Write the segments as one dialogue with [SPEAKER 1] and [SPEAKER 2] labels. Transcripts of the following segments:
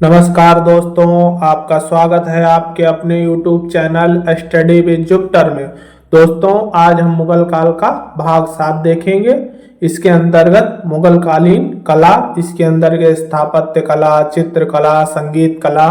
[SPEAKER 1] नमस्कार दोस्तों, आपका स्वागत है आपके अपने YouTube channel study with Jupiter में। दोस्तों, आज हम मुगल काल का भाग 7 देखेंगे। इसके अंतर्गत मुगल कालीन कला, इसके अंतर्गत स्थापत्य कला, चित्रकला, संगीत कला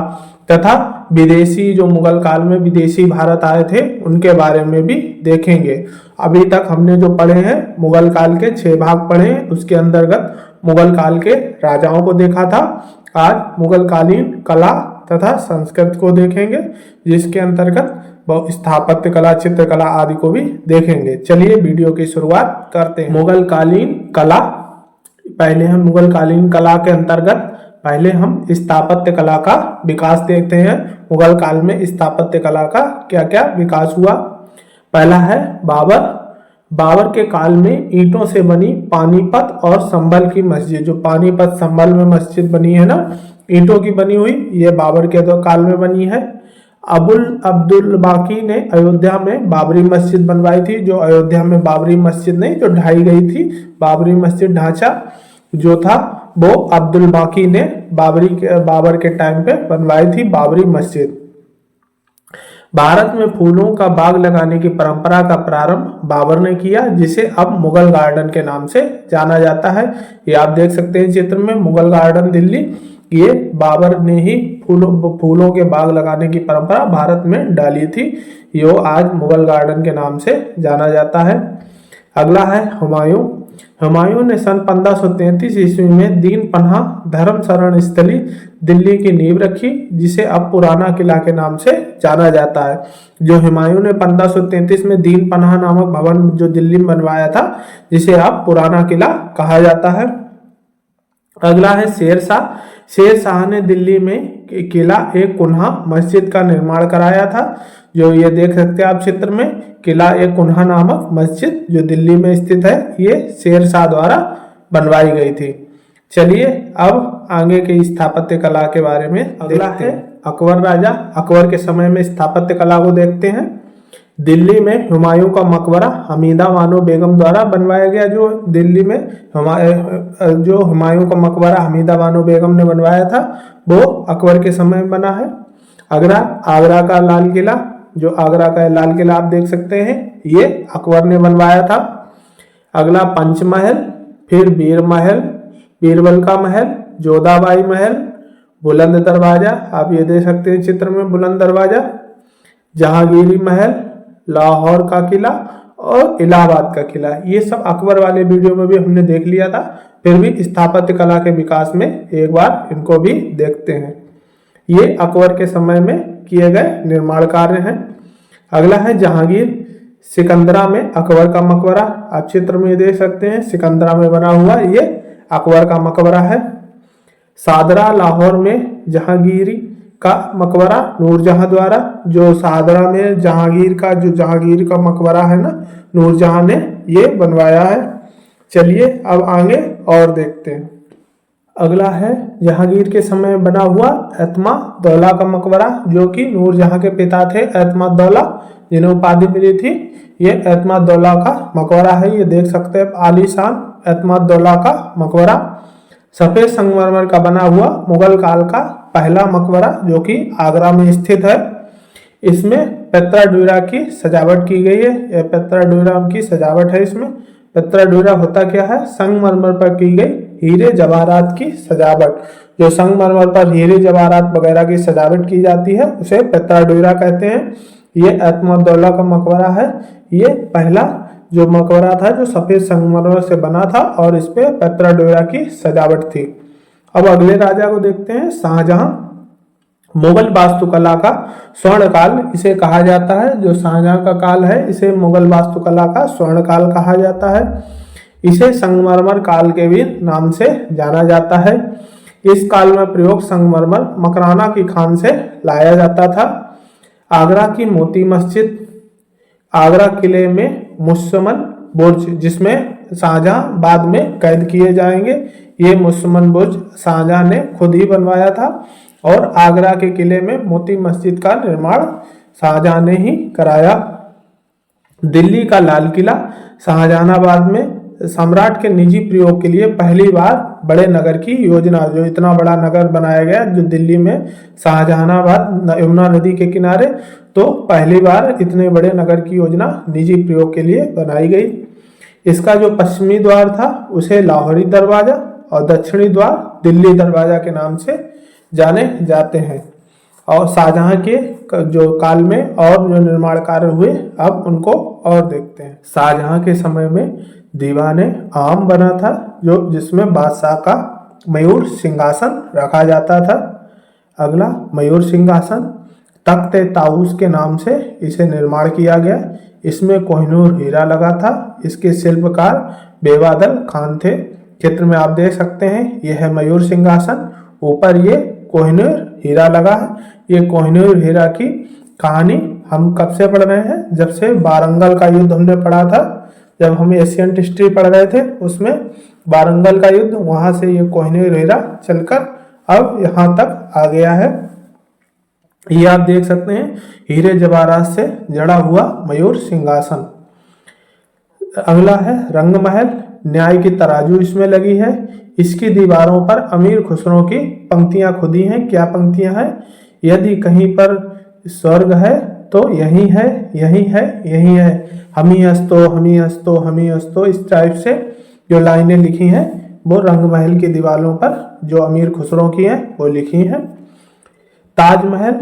[SPEAKER 1] तथा विदेशी जो मुगल काल में विदेशी भारत आए थे उनके बारे में भी देखेंगे। अभी तक हमने जो पढ़े हैं मुगल काल के 6 भाग पढ़े हैं। उसके अंतर्गत मुगल काल के राजाओं को देखा था। आज मुगल कालीन कला तथा संस्कृति को देखेंगे, जिसके अंतर्गत स्थापत्य कला, चित्रकला आदि को भी देखेंगे। चलिए वीडियो की शुरुआत करते हैं। मुगल कालीन कला, पहले हम मुगल कालीन कला के अंतर्गत पहले हम स्थापत्य कला का विकास देखते हैं। मुगल काल में स्थापत्य कला का क्या क्या विकास हुआ। पहला है बाबर। बाबर के काल में ईंटों से बनी पानीपत और संभल की मस्जिद, जो पानीपत संभल में मस्जिद बनी है ना, ईंटों की बनी हुई, ये बाबर के काल में बनी है। अब्दुल बाकी ने अयोध्या में बाबरी मस्जिद बनवाई थी। जो अयोध्या में बाबरी मस्जिद नहीं, जो ढाई गई थी, बाबरी मस्जिद ढांचा जो था वो अब्दुल बाकी ने बाबर के टाइम पे बनवाई थी बाबरी मस्जिद। भारत में फूलों का बाग लगाने की परंपरा का प्रारंभ बाबर ने किया, जिसे अब मुगल गार्डन के नाम से जाना जाता है। ये आप देख सकते हैं चित्र में, मुगल गार्डन दिल्ली, ये बाबर ने ही फूलों के बाग लगाने की परंपरा भारत में डाली थी। यो आज मुगल गार्डन के नाम से जाना जाता है। अगला है हुमायूं। हुमायूं ने सन 1533 ईस्वी में दीन पन्हा धर्म शरण स्थली दिल्ली की नींव रखी, जिसे अब पुराना किला के नाम से जाना जाता है। जो हुमायूं ने 1533 में दीन पन्हा नामक भवन जो दिल्ली में बनवाया था, जिसे अब पुराना किला कहा जाता है। अगला है शेर शाह। शेर शाह ने दिल्ली में किला एक कुन्हा मस्जिद का निर्माण कराया था। जो ये देख सकते हैं आप चित्र में, किला एक कुन्हा नामक मस्जिद जो दिल्ली में स्थित है, ये शेर शाह द्वारा बनवाई गई थी। चलिए अब आगे के स्थापत्य कला के बारे में अगला है अकबर राजा। अकबर के समय में स्थापत्य कला को देखते हैं। दिल्ली में हुमायूं का मकबरा हमीदा बानो बेगम द्वारा बनवाया गया। जो दिल्ली में जो हुमायूं का मकबरा हमीदा बानो बेगम ने बनवाया था, वो अकबर के समय में बना है। आगरा का लाल किला, जो आगरा का लाल किला आप देख सकते हैं, ये अकबर ने बनवाया था। अगला पंचमहल, फिर वीर महल, बीरबल का महल, जोधाबाई महल, बुलंद दरवाजा, आप ये देख सकते हैं चित्र में, बुलंद दरवाजा, जहांगीरी महल, लाहौर का किला और इलाहाबाद का किला। ये सब अकबर वाले वीडियो में भी हमने देख लिया था, फिर भी स्थापत्य कला के विकास में एक बार इनको भी देखते हैं। ये अकबर के समय में किए गए निर्माण कार्य हैं। अगला है जहांगीर। सिकंदरा में अकबर का मकबरा, आप चित्र में देख सकते हैं, सिकंदरा में बना हुआ ये अकबर का मकबरा है। सादरा लाहौर में जहांगीरी का मकबरा नूरजहां द्वारा, जो सादरा में जहांगीर का मकबरा है ना, नूरजहां ने ये बनवाया है। चलिए अब आगे और देखते हैं। अगला है जहांगीर के समय बना हुआ एतमादौला का मकबरा, जो कि नूरजहां के पिता थे एतमादौला, जिन्हें उपाधि मिली थी। ये एतमादौला का मकबरा है, ये देख सकते हैं आलीशान एतमादौला का मकबरा। सफेद संगमरमर का बना हुआ मुगल काल का पहला मकबरा, जो कि आगरा में स्थित है। इसमें पेत्रा की सजावट की गई है। यह पेत्रा की सजावट है। इसमें पेत्रा होता क्या है, संगमरमर पर की गई हीरे जवाहरात की सजावट। जो संगमरमर पर हीरे जवाहरात वगैरह की सजावट की जाती है, उसे पेत्रा कहते हैं। ये एतमादौला का मकबरा है। ये पहला जो मकबरा था जो सफेद संगमरमर से बना था, और इस पे पेत्रा की सजावट थी। अब अगले राजा को देखते हैं, शाहजहां। मुगल वास्तुकला का स्वर्ण काल इसे कहा जाता है। जो शाहजहां का काल है, इसे मुगल वास्तुकला का स्वर्ण काल कहा जाता है। इसे संगमरमर काल के भी नाम से जाना जाता है। इस काल में प्रयोग संगमरमर मकराना की खान से लाया जाता था। आगरा की मोती मस्जिद, आगरा किले में मुसमन बुर्ज, जिसमें शाहजहां बाद में कैद किए जाएंगे, ये मुसमन बुर्ज शाहजहां ने खुद ही बनवाया था। और आगरा के किले में मोती मस्जिद का निर्माण शाहजहां ने ही कराया। दिल्ली का लाल किला शाहजहानाबाद में सम्राट के निजी प्रयोग के लिए पहली बार बड़े नगर की योजना, जो इतना बड़ा नगर बनाया गया जो दिल्ली में शाहजहानाबाद यमुना नदी के किनारे, तो पहली बार इतने बड़े नगर की योजना निजी प्रयोग के लिए बनाई गई। इसका जो पश्चिमी द्वार था उसे लाहौरी दरवाजा और दक्षिणी द्वार दिल्ली दरवाजा के नाम से जाने जाते हैं। और शाहजहां के जो काल में और जो निर्माण कार्य हुए अब उनको और देखते हैं। शाहजहां के समय में दीवाने आम बना था, जो जिसमें बादशाह का मयूर सिंहासन रखा जाता था। अगला मयूर सिंहासन तख्त ताऊस के नाम से इसे निर्माण किया गया। इसमें कोहिनूर हीरा लगा था। इसके शिल्पकार बेबादल खान थे। चित्र में आप देख सकते हैं यह है मयूर सिंहासन, ऊपर ये कोहिनूर हीरा लगा है। ये कोहिनूर हीरा की कहानी हम कब से पढ़ रहे हैं? जब से वारंगल का युद्ध हमने पढ़ा था, जब हम एशियन हिस्ट्री पढ़ रहे थे उसमें वारंगल का युद्ध, वहां से ये कोहिनूर हीरा चलकर अब यहाँ तक आ गया है। ये आप देख सकते हैं हीरे जवाहरात से जड़ा हुआ मयूर सिंहासन। अगला है रंग महल, न्याय की तराजू इसमें लगी है। इसकी दीवारों पर अमीर खुसरो की पंक्तियां खुदी हैं। क्या पंक्तियां हैं? यदि कहीं पर स्वर्ग है तो यही है, यही है, यही है, हमी हस्तो, हमी हस्तो, हमी हस्तो, इस टाइप से जो लाइनें लिखी हैं वो रंग महल की दीवारों पर जो अमीर खुसरो की हैं वो लिखी हैं। ताजमहल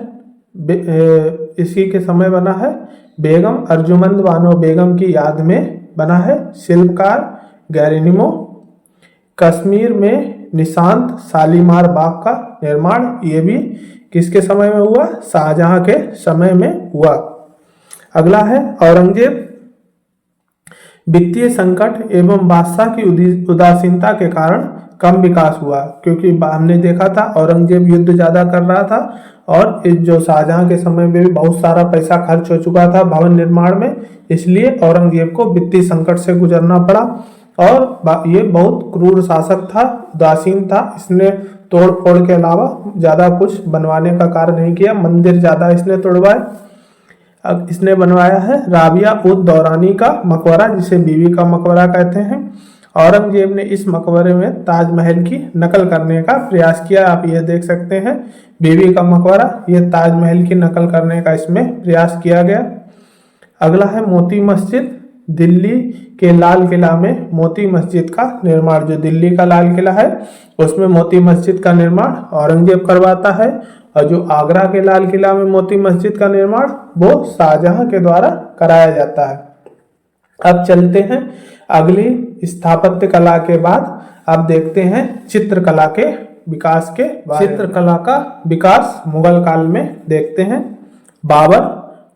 [SPEAKER 1] इसी के समय बना है, बेगम अर्जुमंद बानो बेगम की याद में बना है। शिल्पकार गैरिनिमो। कश्मीर में निशांत शालीमार बाग का निर्माण ये भी किसके समय में हुआ? शाहजहां के समय में हुआ। अगला है औरंगजेब। वित्तीय संकट एवं बादशाह की उदासीनता के कारण कम विकास हुआ, क्योंकि हमने देखा था औरंगजेब युद्ध ज्यादा कर रहा था और जो शाहजहां के समय में भी बहुत सारा पैसा खर्च हो चुका था भवन निर्माण में, इसलिए औरंगजेब को वित्तीय संकट से गुजरना पड़ा। और ये बहुत क्रूर शासक था, उदासीन था। इसने तोड़ फोड़ के अलावा ज्यादा कुछ बनवाने का कार्य नहीं किया। मंदिर ज्यादा इसने तोड़वाए। अब इसने बनवाया है राबिया उद दौरानी का मकबरा, जिसे बीवी का मकबरा कहते हैं। औरंगजेब ने इस मकबरे में ताजमहल की नकल करने का प्रयास किया। आप ये देख सकते हैं बीवी का मकबरा, ये ताजमहल की नकल करने का इसमें प्रयास किया गया। अगला है मोती मस्जिद। दिल्ली के लाल किला में मोती मस्जिद का निर्माण, जो दिल्ली का लाल किला है उसमें मोती मस्जिद का निर्माण औरंगजेब करवाता है, और जो आगरा के लाल किला में मोती मस्जिद का निर्माण वो शाहजहां के द्वारा कराया जाता है। अब चलते हैं अगली स्थापत्य कला के बाद, अब देखते हैं चित्रकला के विकास के बारे में। चित्रकला का विकास मुगल काल में देखते हैं।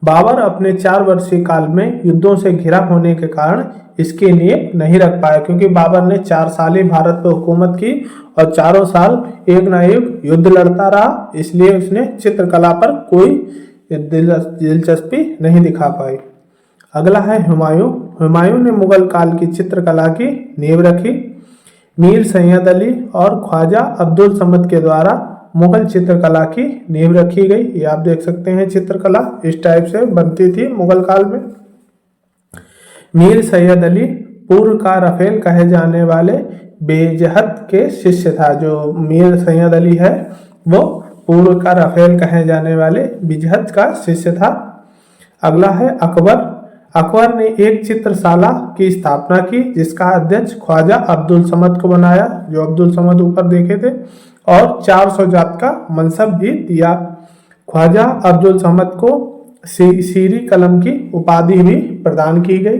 [SPEAKER 1] बाबर अपने 4 वर्षीय काल में युद्धों से घिरा होने के कारण इसकी नींव नहीं रख पाया, क्योंकि बाबर ने 4 साल ही भारत पर हुकूमत की और चारों साल एक न एक युद्ध लड़ता रहा, इसलिए उसने चित्रकला पर कोई दिलचस्पी नहीं दिखा पाई। अगला है हुमायूं। हुमायूं ने मुगल काल की चित्रकला की नींव रखी। मीर सैयद अली और ख्वाजा अब्दुल समद के द्वारा मुगल चित्रकला की नींव रखी गई। ये आप देख सकते हैं चित्रकला इस टाइप से बनती थी मुगल काल में। मीर सैयद अली पूर्व का रफेल कहे जाने वाले बेजहत के शिष्य था। जो मीर सैयद अली है वो पूर्व का रफेल कहे जाने वाले बेजहत का शिष्य था। अगला है अकबर। अकबर ने एक चित्रशाला की स्थापना की, जिसका अध्यक्ष ख्वाजा अब्दुल समद को बनाया, जो अब्दुल समद ऊपर देखे थे, और 400 जात का मनसब भी दिया। ख्वाजा अब्दुल समद को सीरी कलम की उपाधि भी प्रदान की गई।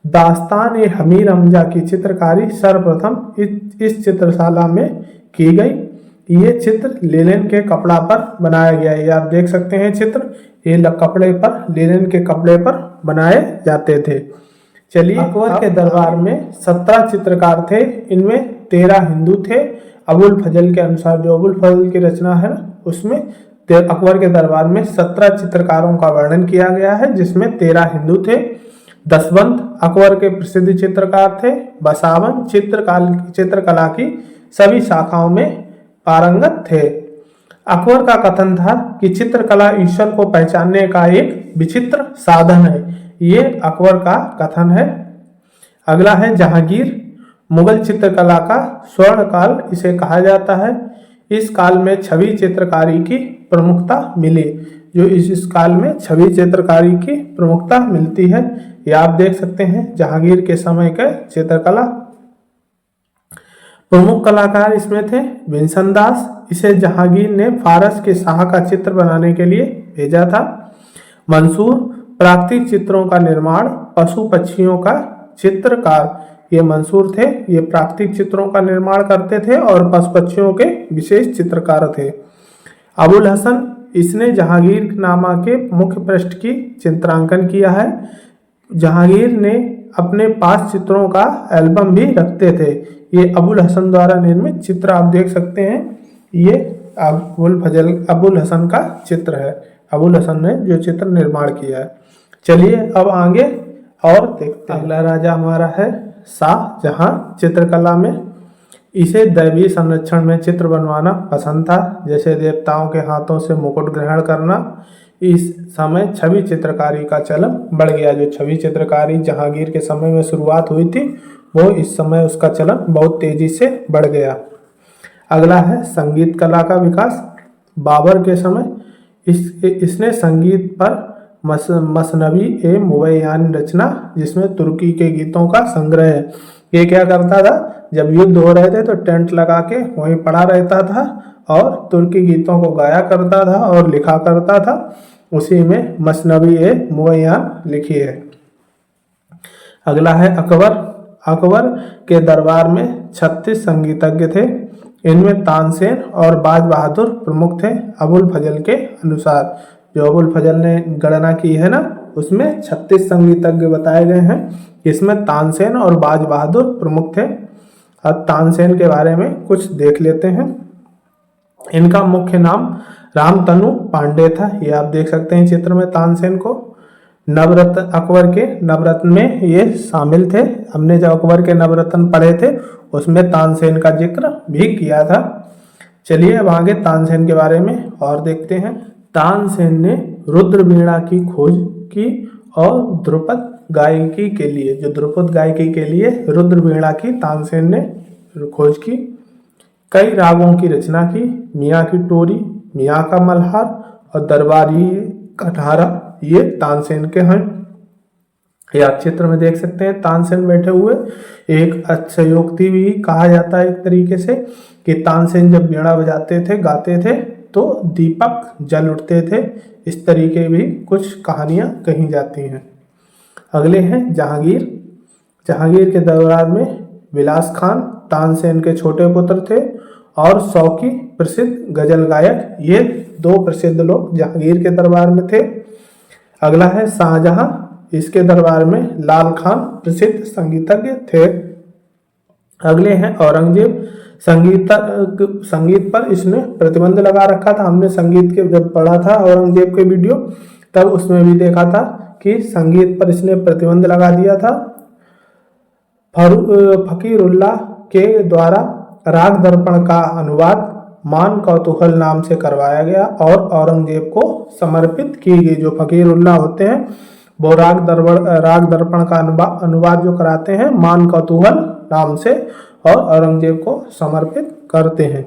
[SPEAKER 1] दास्तान ए हमीर हमजा की चित्रकारी सर्वप्रथम इस चित्रशाला में की गई। ये चित्र लिनन के कपड़ा पर बनाया गया है। ये आप देख सकते हैं चित्र, ये कपड़े पर, लिनन के कपड़े पर बनाए जाते थे। चलिए, अकबर के दरबार में 17 चित्रकार थे, इनमें 13 हिंदू थे। अबुल फजल के अनुसार, जो अबुल फजल की रचना है उसमें अकबर के दरबार में 17 चित्रकारों का वर्णन किया गया है, जिसमें 13 हिंदू थे। दसवंत अकबर के प्रसिद्ध चित्रकार थे। बसावन चित्रकला की सभी शाखाओं में पारंगत थे। अकबर का कथन था कि चित्रकला ईश्वर को पहचानने का एक विचित्र साधन है। ये अकबर का कथन है। अगला है जहांगीर। मुगल चित्रकला का स्वर्ण काल इसे कहा जाता है। इस काल में छवि चित्रकारी की प्रमुखता मिली। जो इस काल में छवि चित्रकारी की प्रमुखता मिलती है, ये आप देख सकते हैं जहांगीर के समय के चित्रकला। प्रमुख कलाकार इसमें थे विंसन दास। इसे जहांगीर ने फारस के शाह का चित्र बनाने के लिए भेजा था। मंसूर प्राकृतिक चित्रों का निर्माण, पशु पक्षियों का चित्रकार ये मंसूर थे। ये प्राकृतिक चित्रों का निर्माण करते थे और पशु पक्षियों के विशेष चित्रकार थे। अबुल हसन, इसने जहांगीर नामा के मुख्य पृष्ठ की चित्रांकन किया है। जहांगीर ने अपने पास चित्रों का एल्बम भी रखते थे। ये अबुल हसन द्वारा निर्मित चित्र आप देख सकते हैं। ये अबुल हसन का चित्र है। अबुल हसन ने जो चित्र निर्माण किया है। चलिए अब आगे और देखते हैं। अगला राजा हमारा है शाहजहां। चित्रकला में इसे दैवीय संरक्षण में चित्र बनवाना पसंद था, जैसे देवताओं के हाथों से मुकुट ग्रहण करना। इस समय छवि चित्रकारी का चलन बढ़ गया। जो छवि चित्रकारी जहांगीर के समय में शुरुआत हुई थी, वो इस समय उसका चलन बहुत तेजी से बढ़ गया। अगला है संगीत कला का विकास। बाबर के समय इसने संगीत पर मसनवी ए मुबैयान रचना, जिसमें तुर्की के गीतों का संग्रह है। ये क्या करता था, जब युद्ध हो रहे थे तो टेंट लगा के वहीं पड़ा रहता था और तुर्की गीतों को गाया करता था और लिखा करता था। उसी में मसनवी ए मुबैयान लिखी है। अगला है अकबर। अकबर के दरबार में 36 संगीतज्ञ थे। इनमें तानसेन और बाज बहादुर प्रमुख थे। अबुल फजल के अनुसार, जो अबुल फजल ने गणना की है ना, उसमें 36 संगीतज्ञ बताए गए हैं। इसमें तानसेन और बाज बहादुर प्रमुख थे। अब तानसेन के बारे में कुछ देख लेते हैं। इनका मुख्य नाम रामतनु पांडे था। ये आप देख सकते हैं चित्र में तानसेन को। नवरत्न, अकबर के नवरत्न में ये शामिल थे। हमने जब अकबर के नवरत्न पढ़े थे उसमें तानसेन का जिक्र भी किया था। चलिए अब आगे तानसेन के बारे में और देखते हैं। तानसेन ने रुद्र वीणा की खोज की और ध्रुपद गायकी के लिए, जो ध्रुपद गायकी के लिए रुद्र वीणा की तानसेन ने खोज की। कई रागों की रचना की। मियाँ की टोरी, मियाँ का मल्हार और दरबारी कठारा ये तानसेन के हैं। ये आप चित्र में देख सकते हैं तानसेन बैठे हुए। एक अतिशयोक्ति भी कहा जाता है एक तरीके से कि तानसेन जब वीणा बजाते थे, गाते थे, तो दीपक जल उठते थे। इस तरीके भी कुछ कहानियां कही जाती हैं। अगले हैं जहांगीर। जहांगीर के दरबार में विलास खान तानसेन के छोटे पुत्र थे और शौकी प्रसिद्ध गजल गायक, ये 2 प्रसिद्ध लोग जहांगीर के दरबार में थे। अगला है शाहजहां। इसके दरबार में लाल खान प्रसिद्ध संगीतज्ञ थे। अगले हैं औरंगजेब। संगीत पर इसने प्रतिबंध लगा रखा था। हमने संगीत के जब पढ़ा था औरंगजेब के वीडियो, तब उसमें भी देखा था कि संगीत पर इसने प्रतिबंध लगा दिया था। फकीरुल्लाह के द्वारा राग दर्पण का अनुवाद मान कौतूहल नाम से करवाया गया और औरंगजेब को समर्पित की गई। जो फकीरुल्लाह होते हैं वो राग दर्पण का अनुवाद जो कराते हैं मान कौतूहल नाम से, और औरंगजेब को समर्पित करते हैं।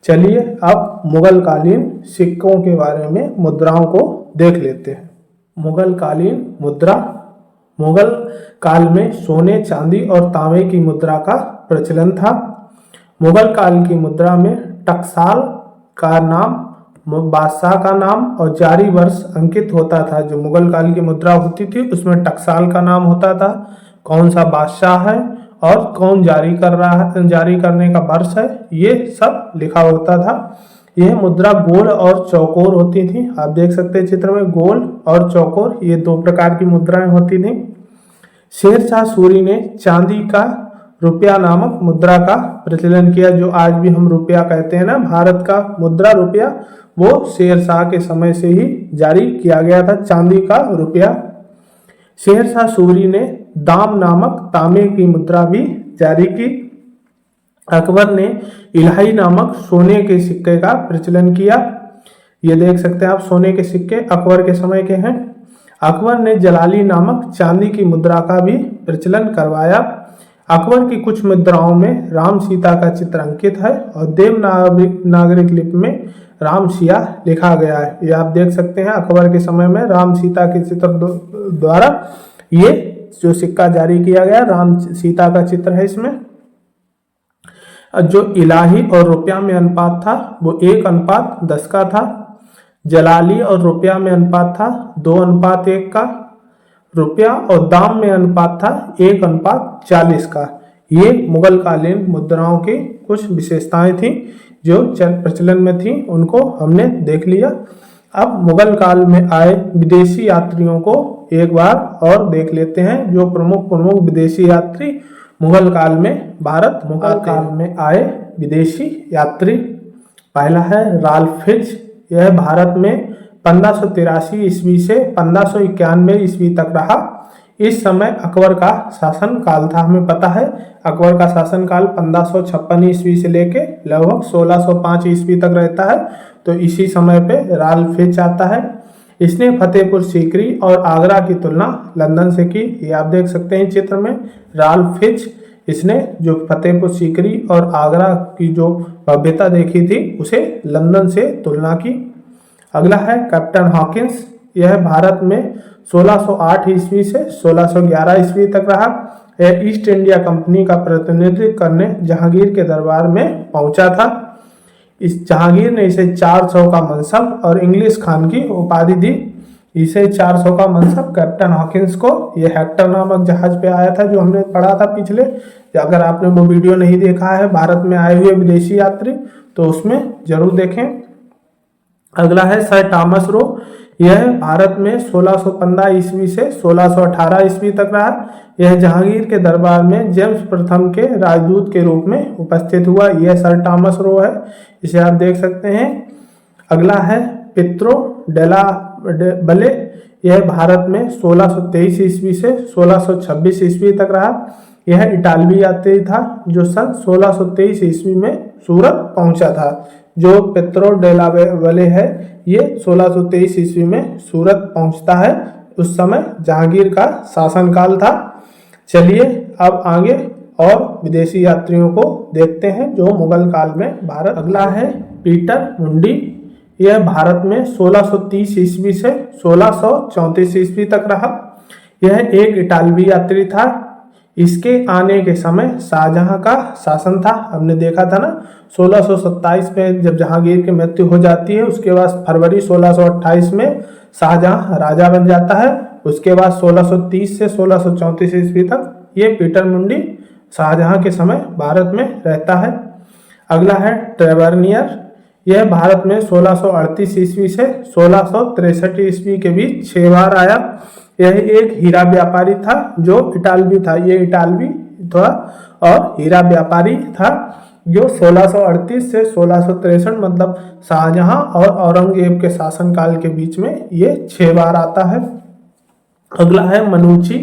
[SPEAKER 1] चलिए अब मुगल कालीन सिक्कों के बारे में, मुद्राओं को देख लेते हैं। मुगल कालीन मुद्रा। मुगल काल में सोने, चांदी और तांबे की मुद्रा का प्रचलन था। मुगल काल की मुद्रा में टकसाल का नाम, बादशाह का नाम और जारी वर्ष अंकित होता था। जो मुगल काल की मुद्रा होती थी उसमें टकसाल का नाम होता था, कौन सा बादशाह है और कौन जारी कर रहा है, जारी करने का वर्ष है, ये सब लिखा होता था। यह मुद्रा गोल और चौकोर होती थी। आप देख सकते हैं चित्र में गोल और चौकोर, ये 2 प्रकार की मुद्राएं होती थी। शेरशाह सूरी ने चांदी का रुपया नामक मुद्रा का प्रचलन किया। जो आज भी हम रुपया कहते हैं ना, भारत का मुद्रा रुपया, वो शेरशाह के समय से ही जारी किया गया था, चांदी का रुपया। शेरशाह सूरी ने दाम नामक तांबे की मुद्रा भी जारी की। अकबर ने इलाही नामक सोने के सिक्के का प्रचलन किया। ये देख सकते हैं आप, सोने के सिक्के अकबर के समय के हैं। अकबर ने जलाली नामक चांदी की मुद्रा का भी प्रचलन करवाया। अकबर की कुछ मुद्राओं में राम सीता का चित्र अंकित है और देवनागरिक लिपि में राम सिया लिखा गया है। ये आप देख सकते हैं अकबर के समय में राम सीता के चित्र द्वारा ये जो सिक्का जारी किया गया राम सीता का चित्र है। इसमें जो इलाही और रुपया में अनुपात था वो 1:10 का था। जलाली और रुपया में अनुपात था 2:1 का। रुपया और दाम में अनुपात था 1:40 का। ये मुगल कालीन मुद्राओं की कुछ विशेषताएं थी जो प्रचलन में थी, उनको हमने देख लिया। अब मुगल काल में आए विदेशी यात्रियों को एक बार और देख लेते हैं। जो प्रमुख विदेशी यात्री मुगल काल में मुगल काल में आए विदेशी यात्री, पहला है राल्फ फिच। यह भारत में 1583 ईस्वी से 1591 ईस्वी तक रहा। इस समय अकबर का शासन काल था। हमें पता है अकबर का शासन काल 1556 ईस्वी से लेके लगभग 1605 ईस्वी तक रहता है। तो इसी समय पे राल्फ फिच आता है। इसने फतेहपुर सीकरी और आगरा की तुलना लंदन से की। ये आप देख सकते हैं चित्र में राल्फ फिच, इसने जो फतेहपुर सीकरी और आगरा की जो भव्यता देखी थी उसे लंदन से तुलना की। अगला है कैप्टन हॉकिंस। यह भारत में 1608 ईस्वी से 1611 ईस्वी तक रहा। यह ईस्ट इंडिया कंपनी का प्रतिनिधित्व करने जहांगीर के दरबार में पहुंचा था। इस जहांगीर ने इसे 400 का मनसब और इंग्लिश खान की उपाधि दी। इसे 400 का मनसब कैप्टन हॉकिंस को, यह हेक्टर नामक जहाज पे आया था जो हमने पढ़ा था पिछले। अगर आपने वो वीडियो नहीं देखा है भारत में आए हुए विदेशी यात्री तो उसमें जरूर देखें। अगला है सर थॉमस रो। यह भारत में 1615 ईस्वी से 1618 ईस्वी तक रहा। यह जहांगीर के दरबार में जेम्स प्रथम के राजदूत के रूप में उपस्थित हुआ। यह सर थॉमस रो है, इसे आप देख सकते हैं। अगला है पित्रो डेला बले। यह भारत में 1623 ईस्वी से 1626 ईस्वी तक रहा। यह इटालवी यात्री था जो सन 1623 ईस्वी में सूरत पहुंचा था। जो पित्रो डेला बले है ये 1623 ईस्वी में सूरत पहुंचता है। उस समय जहांगीर का शासनकाल था। चलिए अब आगे और विदेशी यात्रियों को देखते हैं जो मुगल काल में भारत। अगला है पीटर मुंडी। यह भारत में 1630 ईस्वी से 1634 ईस्वी तक रहा। यह एक इटालवी यात्री था। इसके आने के समय शाहजहां का शासन था। हमने देखा था ना 1627 में जब जहांगीर की मृत्यु हो जाती है, उसके बाद फरवरी 1628 में शाहजहां राजा बन जाता है। उसके बाद 1630 से 1634 ईस्वी तक ये पीटर मुंडी शाहजहां के समय भारत में रहता है। अगला है ट्रेवर्नियर। यह भारत में 1638 ईस्वी से 1663 ईस्वी के बीच 6 बार आया। यह एक हीरा व्यापारी था जो इटालवी था। ये इटालवी था और हीरा व्यापारी था जो 1638 से 1663 मतलब शाहजहां और औरंगजेब के शासनकाल के बीच में ये 6 बार आता है। अगला है मनुची।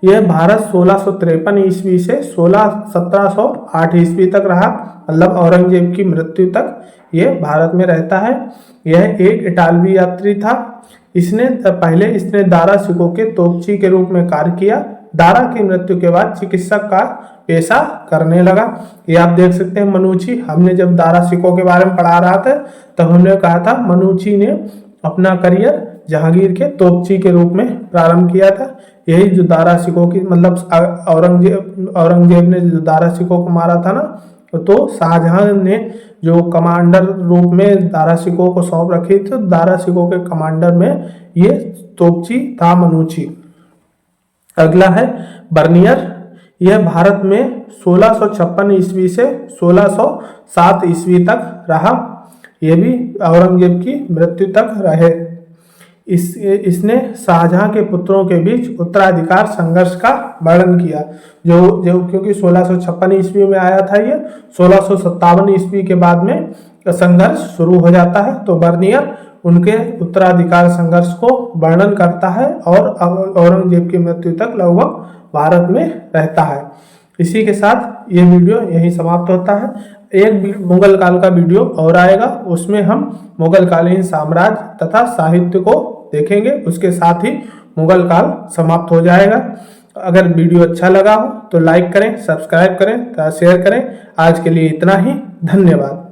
[SPEAKER 1] यह भारत 1653 ईस्वी से 1708 ईस्वी तक रहा, मतलब औरंगजेब की मृत्यु तक ये भारत में रहता है। यह एक इटालवी यात्री था। इसने दारा शिकोह के तोपची के रूप में कार्य किया। दारा की मृत्यु के बाद चिकित्सक का पेशा करने लगा। ये आप देख सकते हैं मनुची। हमने जब दारा शिकोह के बारे में पढ़ा रहा था तब हमने कहा था मनुची ने अपना करियर जहांगीर के तोपची के रूप में प्रारंभ किया था। यही जो दारा शिकोह की मतलब औरंगजेब ने जो दारा शिकोह को मारा था ना, तो शाहजहां ने जो कमांडर रूप में दारा शिकोह को सौंप रखी थी, दारा शिकोह के कमांडर में ये तोपची था मनुची। अगला है बर्नियर। यह भारत में 1656 ईस्वी से 1607 ईस्वी तक रहा। यह भी औरंगजेब की मृत्यु तक रहे। इसने शाहजहां के पुत्रों के बीच उत्तराधिकार संघर्ष का वर्णन किया। जो क्योंकि 1656 ईस्वी में आया था, ये 1657 ईस्वी के बाद में संघर्ष शुरू हो जाता है। तो बर्नियर उनके उत्तराधिकार संघर्ष को वर्णन करता है और औरंगजेब की मृत्यु तक लगभग भारत में रहता है। इसी के साथ ये वीडियो यहीं समाप्त होता है। एक मुगल काल का वीडियो और आएगा, उसमें हम मुगल कालीन साम्राज्य तथा साहित्य को देखेंगे। उसके साथ ही मुगल काल समाप्त हो जाएगा। अगर वीडियो अच्छा लगा हो तो लाइक करें, सब्सक्राइब करें तथा शेयर करें। आज के लिए इतना ही, धन्यवाद।